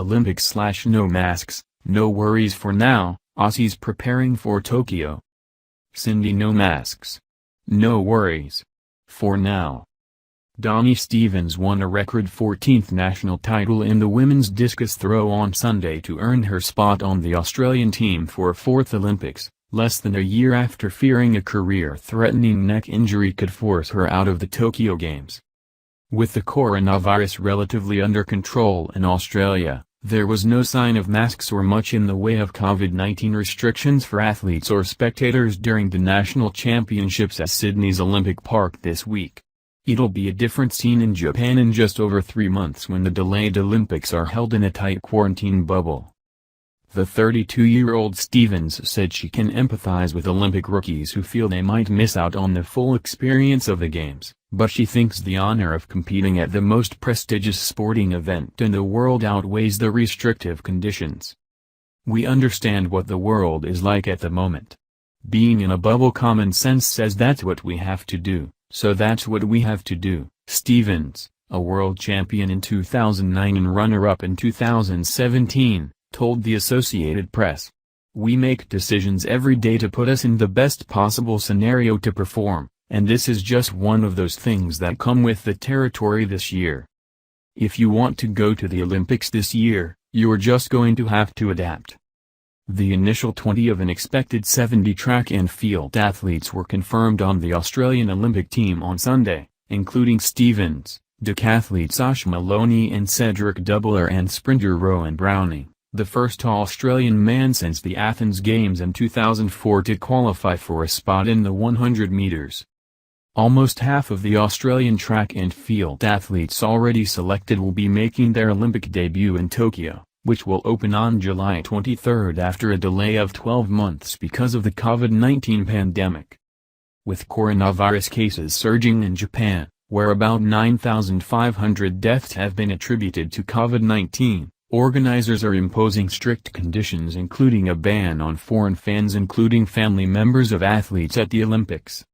Olympics/no masks, no worries for now, Aussies preparing for Tokyo. Cindy: no masks. No worries. For now. Donnie Stevens won a record 14th national title in the women's discus throw on Sunday to earn her spot on the Australian team for a fourth Olympics, less than a year after fearing a career-threatening neck injury could force her out of the Tokyo Games. With the coronavirus relatively under control in Australia, there was no sign of masks or much in the way of COVID-19 restrictions for athletes or spectators during the national championships at Sydney's Olympic Park this week. It'll be a different scene in Japan in just over 3 months when the delayed Olympics are held in a tight quarantine bubble. The 32-year-old Stevens said she can empathize with Olympic rookies who feel they might miss out on the full experience of the Games, but she thinks the honor of competing at the most prestigious sporting event in the world outweighs the restrictive conditions. "We understand what the world is like at the moment. Being in a bubble, common sense says that's what we have to do. So that's what we have to do," Stevens, a world champion in 2009 and runner-up in 2017, told the Associated Press. "We make decisions every day to put us in the best possible scenario to perform, and this is just one of those things that come with the territory this year. If you want to go to the Olympics this year, you're just going to have to adapt." The initial 20 of an expected 70 track and field athletes were confirmed on the Australian Olympic team on Sunday, including Stevens, decathlete Sacha Maloney and Cedric Doubler and sprinter Rowan Browning, the first Australian man since the Athens Games in 2004 to qualify for a spot in the 100 meters. Almost half of the Australian track and field athletes already selected will be making their Olympic debut in Tokyo, which will open on July 23 after a delay of 12 months because of the COVID-19 pandemic. With coronavirus cases surging in Japan, where about 9,500 deaths have been attributed to COVID-19, organizers are imposing strict conditions including a ban on foreign fans including family members of athletes at the Olympics.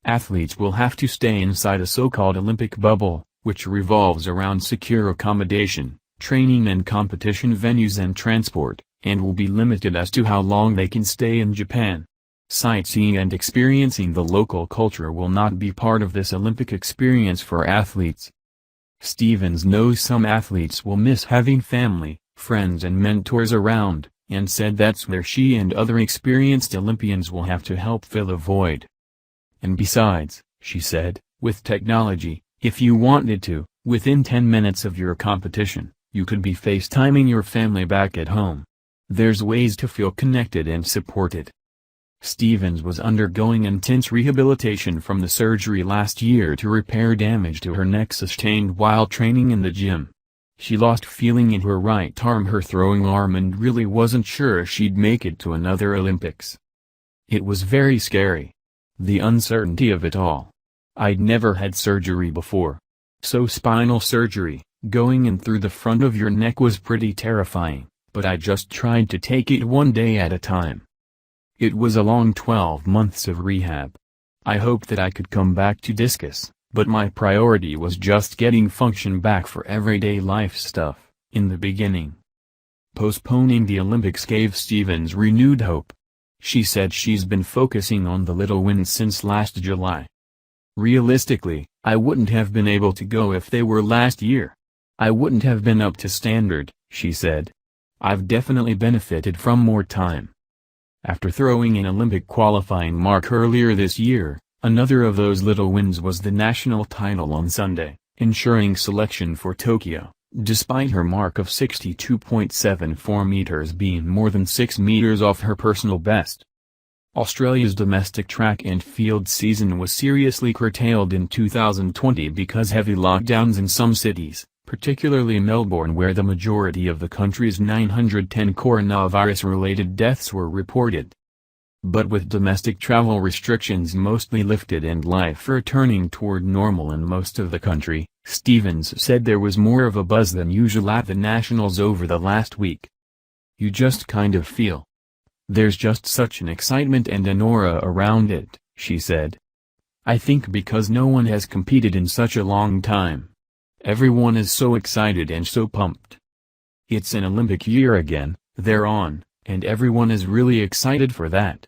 Athletes will have to stay inside a so-called Olympic bubble, which revolves around secure accommodation, training and competition venues and transport, and will be limited as to how long they can stay in Japan. Sightseeing and experiencing the local culture will not be part of this Olympic experience for athletes. Stevens knows some athletes will miss having family, friends and mentors around, and said that's where she and other experienced Olympians will have to help fill a void. "And besides," she said, "with technology, if you wanted to, within 10 minutes of your competition, you could be FaceTiming your family back at home. There's ways to feel connected and supported." Stevens was undergoing intense rehabilitation from the surgery last year to repair damage to her neck sustained while training in the gym. She lost feeling in her right arm, her throwing arm, and really wasn't sure she'd make it to another Olympics. "It was very scary. The uncertainty of it all. I'd never had surgery before. So spinal surgery, going in through the front of your neck, was pretty terrifying, but I just tried to take it one day at a time. It was a long 12 months of rehab. I hoped that I could come back to discus, but my priority was just getting function back for everyday life stuff, in the beginning." Postponing the Olympics gave Stevens renewed hope. She said she's been focusing on the little wins since last July. "Realistically, I wouldn't have been able to go if they were last year. I wouldn't have been up to standard," she said. "I've definitely benefited from more time." After throwing an Olympic qualifying mark earlier this year, another of those little wins was the national title on Sunday, ensuring selection for Tokyo, despite her mark of 62.74 meters being more than 6 meters off her personal best. Australia's domestic track and field season was seriously curtailed in 2020 because heavy lockdowns in some cities, particularly Melbourne, where the majority of the country's 910 coronavirus-related deaths were reported. But with domestic travel restrictions mostly lifted and life returning toward normal in most of the country, Stevens said there was more of a buzz than usual at the Nationals over the last week. "You just kind of feel. There's just such an excitement and an aura around it," she said. "I think because no one has competed in such a long time. Everyone is so excited and so pumped." It's an Olympic year again, they're on, and everyone is really excited for that.